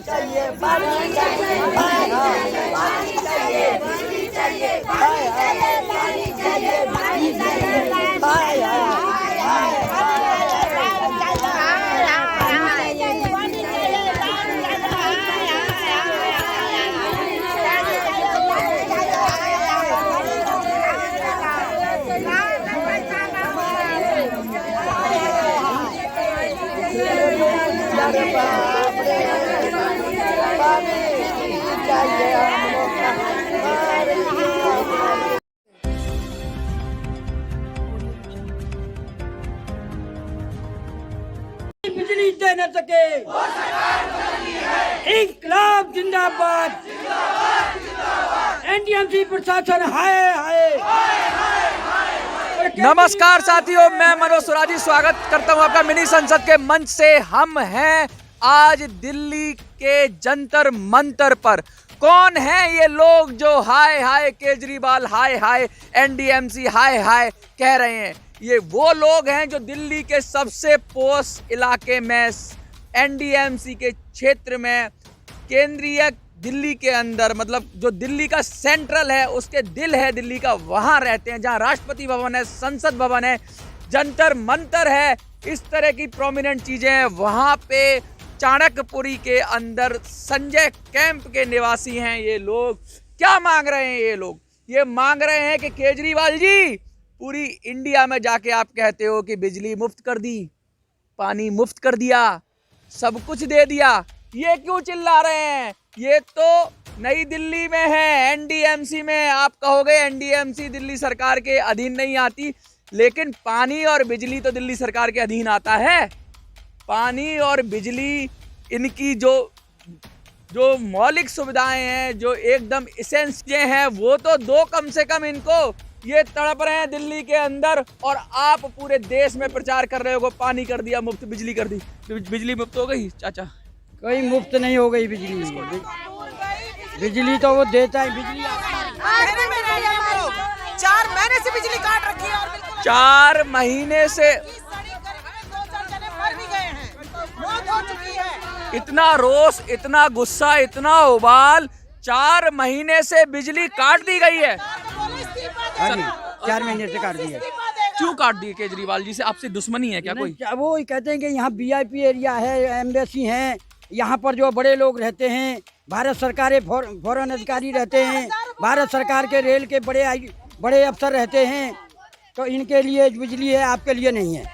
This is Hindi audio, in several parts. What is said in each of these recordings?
चाहिए, पानी चाहिए, पानी चाहिए, बिजली चाहिए, पानी चाहिए, पानी चाहिए, पानी चाहिए, हाय बिजली दे न सके, इंकलाब जिंदाबाद, एनडीएमसी प्रशासन हाय हाय। नमस्कार साथियों, मैं मनोज सुराजी स्वागत करता हूं आपका मिनी संसद के मंच से। हम हैं आज दिल्ली के जंतर मंतर पर। कौन है ये लोग जो हाय हाय केजरीवाल, हाय हाय एनडीएमसी, हाय हाय कह रहे हैं? ये वो लोग हैं जो दिल्ली के सबसे पोश इलाके में, एनडीएमसी के क्षेत्र में, केंद्रीय दिल्ली के अंदर, मतलब जो दिल्ली का सेंट्रल है, उसके दिल है दिल्ली का, वहाँ रहते हैं, जहाँ राष्ट्रपति भवन है, संसद भवन है, जंतर मंतर है, इस तरह की प्रोमिनेंट चीज़ें हैं। वहाँ पे चाणक्यपुरी के अंदर संजय कैंप के निवासी हैं ये लोग। क्या मांग रहे हैं ये लोग? ये मांग रहे हैं कि केजरीवाल जी, पूरी इंडिया में जाके आप कहते हो कि बिजली मुफ्त कर दी, पानी मुफ्त कर दिया, सब कुछ दे दिया, ये क्यों चिल्ला रहे हैं? ये तो नई दिल्ली में है, एनडीएमसी में। आप कहोगे एनडीएमसी दिल्ली सरकार के अधीन नहीं आती, लेकिन पानी और बिजली तो दिल्ली सरकार के अधीन आता है। पानी और बिजली, इनकी जो मौलिक सुविधाएं हैं, जो एकदम एसेंशियल हैं, वो तो दो कम से कम इनको। ये तड़प रहे हैं दिल्ली के अंदर, और आप पूरे देश में प्रचार कर रहे हो पानी कर दिया मुफ्त, बिजली कर दी। बिजली मुफ्त हो गई चाचा? कोई मुफ्त नहीं हो गई बिजली। बिजली तो वो देता है, बिजली 4 महीने से बिजली काट रखी है, और 4 महीने से मौत हो चुकी है। इतना रोष, इतना गुस्सा, इतना उबाल, 4 महीने से बिजली काट दी गई है। 4 महीने से काट दी है। क्यों काट दी केजरीवाल जी से? आपसे दुश्मनी है क्या कोई? वो कहते हैं कि यहाँ वीआईपी एरिया है, एम्बेसी है, यहाँ पर जो बड़े लोग रहते हैं, भारत सरकार फौरन अधिकारी रहते हैं, भारत सरकार के रेल के बड़े अफसर रहते हैं, तो इनके लिए बिजली है, आपके लिए नहीं है।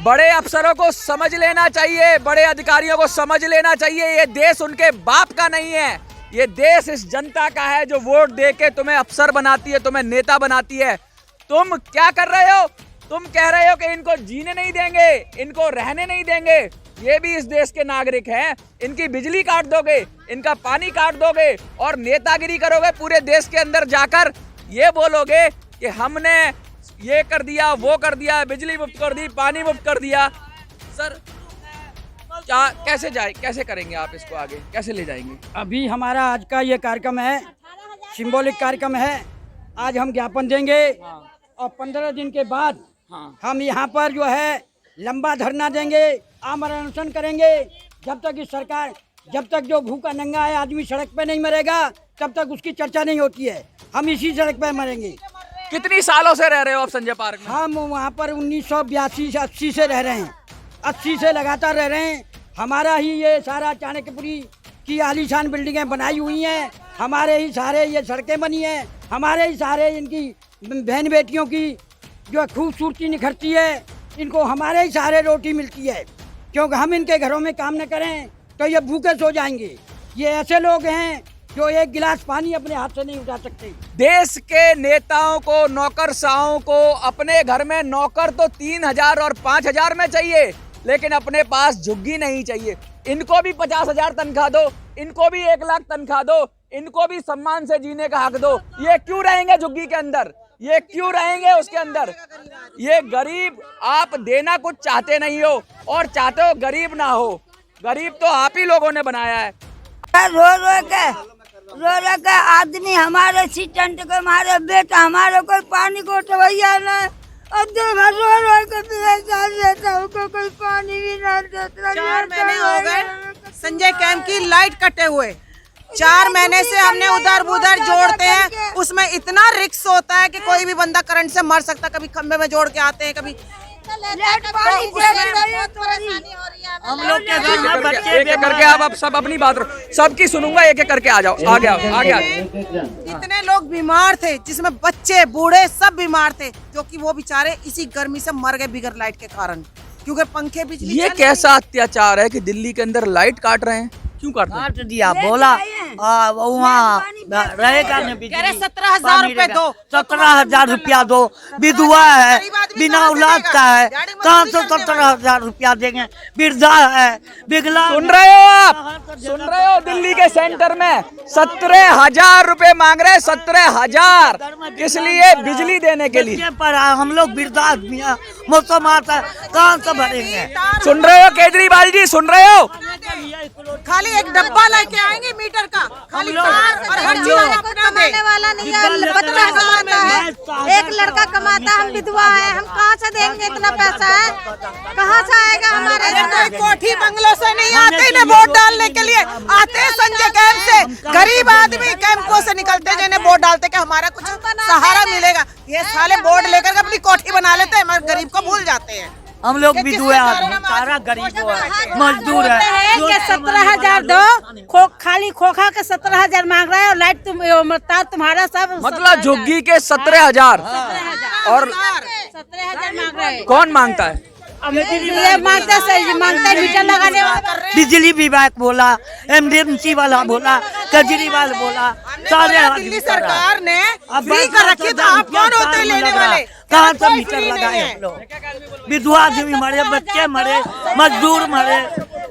बड़े अफसरों को समझ लेना चाहिए, बड़े अधिकारियों को समझ लेना चाहिए, ये देश उनके बाप का नहीं है, ये देश इस जनता का है जो वोट दे के तुम्हें अफसर बनाती है, तुम्हें नेता बनाती है। तुम क्या कर रहे हो? तुम कह रहे हो कि इनको जीने नहीं देंगे, इनको रहने नहीं देंगे। ये भी इस देश के नागरिक हैं, इनकी बिजली काट दोगे, इनका पानी काट दोगे, और नेतागिरी करोगे पूरे देश के अंदर जाकर। ये बोलोगे कि हमने ये कर दिया, वो कर दिया, बिजली मुफ्त कर दी, पानी मुफ्त कर दिया। सर क्या, कैसे जाए, कैसे करेंगे आप इसको आगे, कैसे ले जाएंगे? अभी हमारा आज का ये कार्यक्रम है, सिंबॉलिक कार्यक्रम है। आज हम ज्ञापन देंगे, और 15 दिन के बाद हम यहाँ पर जो है लंबा धरना देंगे, आमरण अनशन करेंगे, जब तक इस सरकार, जब तक जो भूखा नंगा है आदमी सड़क पे नहीं मरेगा, तब तक उसकी चर्चा नहीं होती है। हम इसी सड़क पे मरेंगे। कितनी सालों से रह रहे हो आप संजय पार्क में? हम वहाँ पर 1982 से 80 से रह रहे हैं, 80 से लगातार रह रहे हैं। हमारा ही ये सारा चाणक्यपुरी की आलीशान बिल्डिंगें बनाई हुई हैं, हमारे ही सारे ये सड़कें बनी हैं, हमारे ही सारे इनकी बहन बेटियों की जो खूबसूरती निखरती है, इनको हमारे ही सारे रोटी मिलती है, क्योंकि हम इनके घरों में काम न करें तो ये भूखे सो जाएंगे। ये ऐसे लोग हैं जो एक गिलास पानी अपने हाथ से नहीं उठा सकते। देश के नेताओं को, नौकरशाहों को अपने घर में नौकर तो 3000 और 5000 में चाहिए, लेकिन अपने पास झुग्गी नहीं चाहिए। इनको भी 50,000 तनख्वाह दो, इनको भी 1 लाख तनख्वाह दो, इनको भी सम्मान से जीने का हक दो। ये क्यों रहेंगे झुग्गी के अंदर? ये क्यों रहेंगे उसके अंदर? ये गरीब, आप देना कुछ चाहते नहीं हो, और चाहते हो गरीब ना हो। गरीब तो आप ही लोगों ने बनाया है। रो के आदमी हमारे सीटेंट को, हमारे बेटा, हमारे कोई पानी को उठवैया नहीं, और रो के कोई पानी भी नहीं देता। 4 महीने हो गए, संजय कैंप की लाइट कटे हुए 4 महीने से हमने उधर उधर जोड़ते हैं, उसमें इतना रिस्क होता है कि कोई भी बंदा करंट से मर सकता। कभी खंबे में जोड़ के आते हैं, कभी हम लोग के घर में बच्चे एक एक करके आप सब अपनी बात सबकी सुनूंगा, एक एक करके आ जाओ, आगे आओ, आगे आओ। इतने लोग बीमार थे, जिसमें बच्चे बूढ़े सब बीमार थे, जो कि वो बेचारे इसी गर्मी से मर गए बिगर लाइट के कारण, क्योंकि पंखे बिजली ये कैसा अत्याचार है कि दिल्ली के अंदर लाइट काट रहे हैं? क्यों काट रहे हैं? काट दिया, बोला वहाँ रहेगा न बिजली। 17,000 रुपए दो, 17,000 रुपया दो, विधवा है, बिना औलाद का है, कहाँ से 17,000 रुपया देंगे? वृद्धा है, विकलांग। सुन रहे हो आप? सुन रहे हो? दिल्ली के सेंटर में 17,000 रुपए मांग रहे हैं, 17,000 इसलिए बिजली देने के लिए। बच्चे पर हम लोग वृद्धा आदमी है, मौसम आता है, कहाँ से भरेंगे? सुन रहे हो केजरीवाल जी? सुन रहे हो? खाली एक डब्बा लेके आएंगे मीटर का, खाली तार और हर चीज अपना कमाने वाला नहीं है, 15 कमाता है, एक लड़का कमाता है, हम विधवा है, हम कहाँ से देंगे इतना पैसा है? कहाँ से आएगा हमारे? कोई कोठी बंगलों से नहीं आते ना वोट डालने के लिए, आते हैं संजय कैंप से। गरीब आदमी कैंपों से निकलते जिन्हें वोट डालते कि हमारा कुछ सहारा मिलेगा। ये साले वोट लेकर के अपनी कोठी बना लेते हैं, मगर गरीब को भूल जाते हैं। हम लोग विधवा आदमी, सारा गरीब है, मजदूर है। 17,000 दो, खाली खोखा के 17,000 मांग रहा है, और लाइट तुम्हारा सब मतलब झुग्गी के 17,000 और 17,000 मांग रहे हैं। कौन मांगता है? ये मांगता है मीटर लगाने वाला। बिजली विभाग बोला, एमडीएमसी वाला बोला, केजरीवाल बोला, सारे दिल्ली सरकार ने फ्री कर रखी, तो आप कौन होते हैं लेने वाले? कहाँ से मीटर लगाए हम लोग? विधवा आदमी मरे, बच्चे मरे, मजदूर मरे,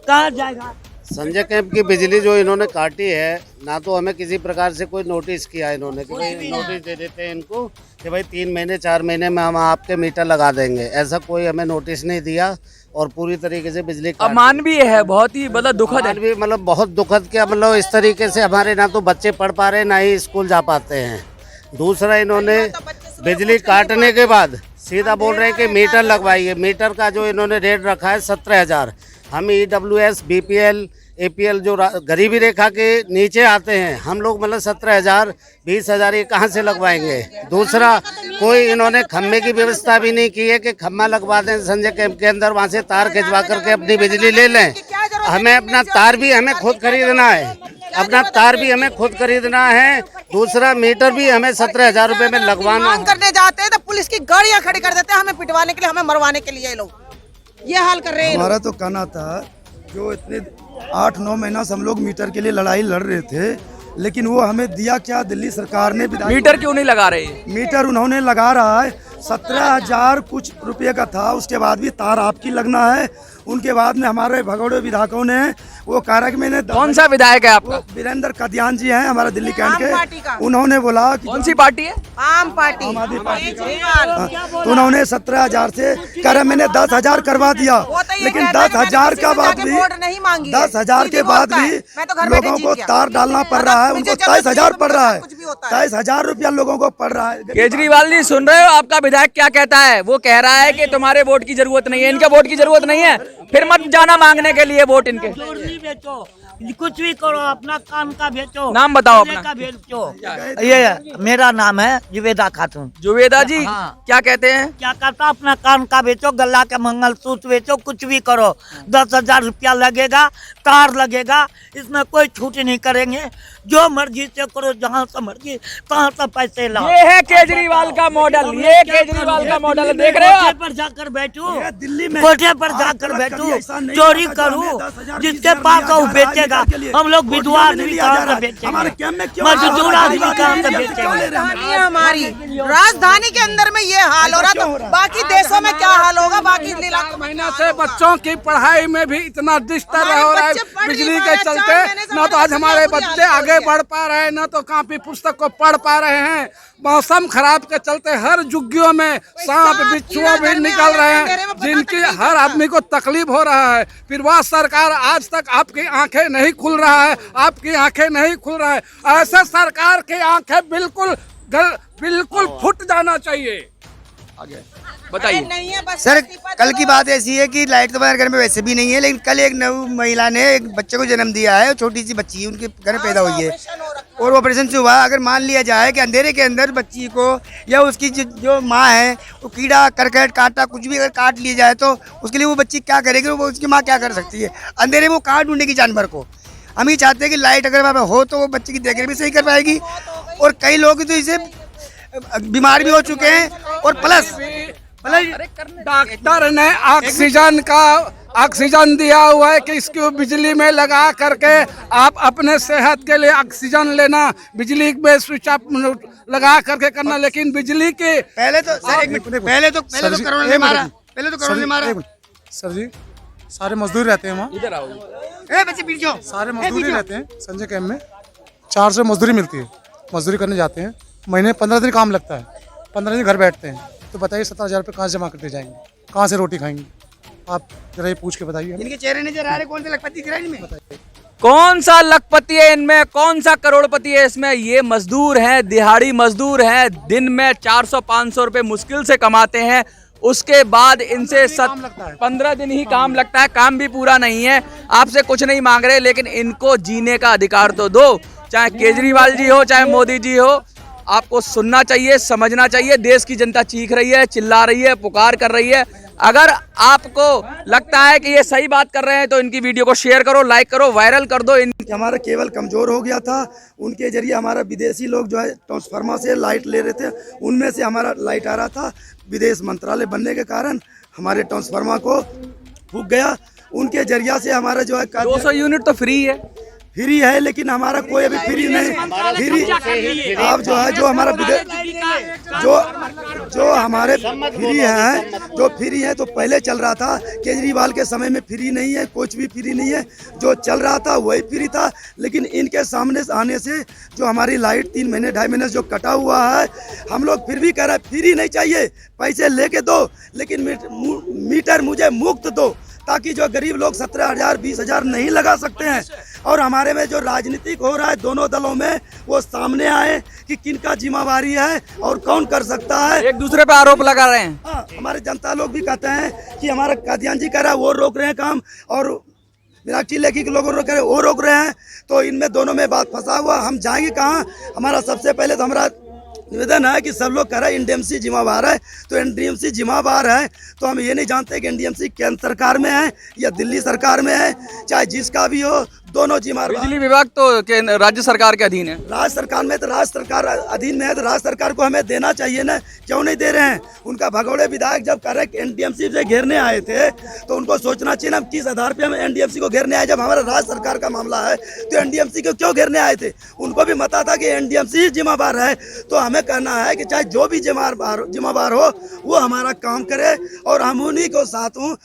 कहाँ जाएगा? संजय कैंप की बिजली जो इन्होंने काटी है, ना तो हमें किसी प्रकार से कोई नोटिस किया इन्होंने कि भाई नोटिस दे देते हैं इनको कि भाई 3 महीने 4 महीने में हम आपके मीटर लगा देंगे, ऐसा कोई हमें नोटिस नहीं दिया और पूरी तरीके से बिजली अमानवीय है, बहुत ही मतलब दुखद है। भी मतलब बहुत दुखद क्या, मतलब इस तरीके से हमारे ना तो बच्चे पढ़ पा रहे, ना ही स्कूल जा पाते हैं। दूसरा, इन्होंने बिजली काटने के बाद सीधा बोल रहे हैं कि मीटर लगवाइए। मीटर का जो इन्होंने रेट रखा है 17,000। हम EWS, BPL, APL जो गरीबी रेखा के नीचे आते हैं, हम लोग मतलब 17,000, 20,000 ये कहाँ से लगवाएंगे? दूसरा, कोई इन्होंने खम्भे की व्यवस्था भी नहीं की है कि खम्भा लगवा दें संजय कैंप के अंदर, वहाँ से तार खिंचवा करके अपनी बिजली ले लें। हमें अपना तार भी हमें खुद खरीदना है, अपना तार भी हमें खुद खरीदना है। दूसरा, मीटर भी हमें 17,000 रुपए में लगवाना। मांग करने जाते हैं तो पुलिस की गाड़ियां खड़ी कर देते हैं, हमें पिटवाने के लिए, हमें मरवाने के लिए। ये लोग ये हाल कर रहे हैं। हमारा तो कहना था, जो इतने 8-9 महीना से हम लोग मीटर के लिए लड़ाई लड़ रहे थे, लेकिन वो हमें दिया क्या? दिल्ली सरकार ने मीटर क्यों नहीं लगा रहे? मीटर उन्होंने लगा रहा है, 17,000 कुछ रुपये का था, उसके बाद भी तार आपकी लगना है। उनके बाद में हमारे भगोड़े विधायकों ने वो कहा कि मैंने कौन सा विधायक है आपका? वीरेंद्र कदियान जी हैं हमारा दिल्ली कैंट पार्टी का। के। उन्होंने बोला कि कौन सी पार्टी है? आम पार्टी, आम आदमी पार्टी का। केजरीवाल। तो उन्होंने 17,000 से कह रहे मैंने 10,000 करवा दिया, लेकिन 10,000 का बाद भी 10,000 के बाद भी लोगों को तार डालना पड़ रहा है। उनको 23,000 पड़ रहा है, 23,000 रुपया लोगों को पड़ रहा है। केजरीवाल जी सुन रहे हो? आपका विधायक क्या कहता है? वो कह रहा है कि तुम्हारे वोट की जरूरत नहीं है, इनके वोट की जरूरत नहीं है, फिर मत जाना मांगने के लिए वोट इनके। चोरी बेचो, कुछ भी करो, अपना काम का बेचो। नाम बताओ अपना। का बेचो। ये मेरा नाम है जुवेदा खातून। जुवेदा जी, हाँ। क्या कहते हैं? क्या करता? अपना कान का बेचो, गला के मंगलसूत्र बेचो, कुछ भी करो। 10,000 रुपया लगेगा, तार लगेगा, इसमें कोई छूट नहीं करेंगे। जो मर्जी से करो, जहाँ से मर्जी तहाँ से पैसे लाओ। ये है केजरीवाल का मॉडल, ये केजरीवाल का मॉडल, देख रहे हो कोठे आप? पर जाकर बैठू, दिल्ली में कोठे पर जाकर बैठू, चोरी करूँ, जिसके पास हो बेचेगा। हम लोग विधवा आदमी कहाँ से बेचेंगे? मजदूर आदमी कहाँ से बेचेंगे? हमारी राजधानी के अंदर में ये हाल हो रहा, तो बाकी देशों में क्या हाल होगा? बाकी महीना से बच्चों की पढ़ाई में भी इतना डिस्टर्ब हो रहा है बिजली के चलते। न तो आज हमारे बच्चे आगे बढ़ पा रहे हैं, न तो कापी पुस्तक को पढ़ पा रहे हैं। मौसम खराब के चलते हर झुग्गियों में सांप बिच्छुओं भी निकल रहे हैं, जिनकी हर आदमी को तकलीफ हो रहा है। फिर वह सरकार आज तक आपकी आंखें नहीं खुल रहा है, आपकी आंखें नहीं खुल रहा है। ऐसे सरकार की आंखें बिल्कुल फुट जाना चाहिए। आगे बताइए। नहीं है बस सर कल की बात ऐसी है कि लाइट तो हमारे घर में वैसे भी नहीं है, लेकिन कल एक नव महिला ने एक बच्चे को जन्म दिया है, छोटी सी बच्ची है, उनके घर में पैदा हुई है और ऑपरेशन से हुआ। अगर मान लिया जाए कि अंधेरे के अंदर बच्ची को या उसकी जो माँ है वो कीड़ा करकट कांटा कुछ भी अगर काट लिया जाए तो उसके लिए वो बच्ची क्या करेगी, वो उसकी माँ क्या कर सकती है? अंधेरे में वो कहाँ ढूंढेगी जानवर को? हम ये चाहते हैं कि लाइट अगर वहाँ पे हो तो वो बच्चे की देखरेख भी सही कर पाएगी। और कई लोग तो इसे बीमार भी हो चुके हैं और प्लस डॉक्टर ने ऑक्सीजन दिया हुआ है कि इसको बिजली में लगा करके आप अपने सेहत के लिए ऑक्सीजन लेना, बिजली में स्विच ऑफ लगा करके करना। लेकिन बिजली के पहले तो कोरोना ने मारा। सर जी सारे मजदूर रहते हैं वहाँ, इधर आओ। बच्चे पीछे जाओ। सारे मजदूरी रहते हैं संजय कैंप में। 400 मजदूरी मिलती है, मजदूरी करने जाते हैं, महीने 15 दिन काम लगता है, 15 दिन घर बैठते हैं। तो बताइए 17,000 रुपये कहाँ से जमा करते जाएंगे, कहाँ से रोटी खाएंगे? आप जरा ये पूछ के बताइए। इनके चेहरे नजर आ रहे, कौन से लखपति दिख रहा है इनमें? कौन सा लखपति है इनमें, कौन सा करोड़पति है इसमें? ये मजदूर हैं, दिहाड़ी मजदूर हैं, दिन में 400-500 रुपए मुश्किल से कमाते हैं। उसके बाद इनसे 15 दिन ही काम लगता है, काम भी पूरा नहीं है। आपसे कुछ नहीं मांग रहे, लेकिन इनको जीने का अधिकार तो दो। चाहे केजरीवाल जी हो, चाहे मोदी जी हो, आपको सुनना चाहिए, समझना चाहिए। देश की जनता चीख रही है, चिल्ला रही है, पुकार कर रही है। अगर आपको लगता है कि ये सही बात कर रहे हैं तो इनकी वीडियो को शेयर करो, लाइक करो, वायरल कर दो। हमारा केबल कमज़ोर हो गया था, उनके जरिए हमारा विदेशी लोग जो है ट्रांसफार्मर से लाइट ले रहे थे, उनमें से हमारा लाइट आ रहा था। विदेश मंत्रालय बनने के कारण हमारे ट्रांसफार्मर को फूक गया। उनके जरिया से हमारा जो है 200 यूनिट तो फ्री है, लेकिन हमारा कोई अभी फ्री नहीं। आप जो है जो हमारा जो हमारे फ्री है तो पहले चल रहा था। केजरीवाल के समय में फ्री नहीं है, कुछ भी फ्री नहीं है। जो चल रहा था वही फ्री था, लेकिन इनके सामने आने से जो हमारी लाइट 3 महीने 2.5 महीने जो कटा हुआ है, हम लोग फिर भी कह रहे हैं फ्री नहीं चाहिए, पैसे लेके दो, लेकिन मीटर मुझे मुफ्त दो, ताकि जो गरीब लोग 17,000 20,000 नहीं लगा सकते हैं। और हमारे में जो राजनीतिक हो रहा है दोनों दलों में, वो सामने आए कि किनका जिम्मेवारी है और कौन कर सकता है। एक दूसरे पे आरोप लगा रहे हैं। हाँ, हमारे जनता लोग भी कहते हैं कि हमारा कादियान जी कह रहा है वो रोक रहे हैं काम, और मीनाक्षी लेखी के लोग रोक रहे हैं, वो रोक रहे हैं। तो इनमें दोनों में बात फंसा हुआ, हम जाएंगे कहाँ? हमारा सबसे पहले तो हमारा निवेदन है कि सब लोग कह रहे हैं एनडीएमसी जिम्मेवार है, तो एनडीएमसी जिम्मेवार है तो हम ये नहीं जानते कि एनडीएमसी केंद्र सरकार में है या दिल्ली सरकार में है, चाहे जिसका भी हो, दोनों जिम्मेवार। बिजली विभाग तो राज्य सरकार के अधीन है। राज्य सरकार में तो राज्य सरकार अधीन में है, तो राज्य सरकार को हमें देना चाहिए ना, क्यों नहीं दे रहे हैं? उनका भगोड़े विधायक जब कह रहे एनडीएमसी से घेरने आए थे तो उनको सोचना चाहिए ना, किस आधार पे हम एनडीएमसी को घेरने आए। जब हमारा राज्य सरकार का मामला है तो एनडीएमसी को क्यों घेरने आए थे? उनको भी पता था कि एनडीएमसी जिम्मेवार है। तो हमें कहना है कि चाहे जो भी जिम्मेवार हो वो हमारा काम करे, और हम उन्हीं को साथ हूँ,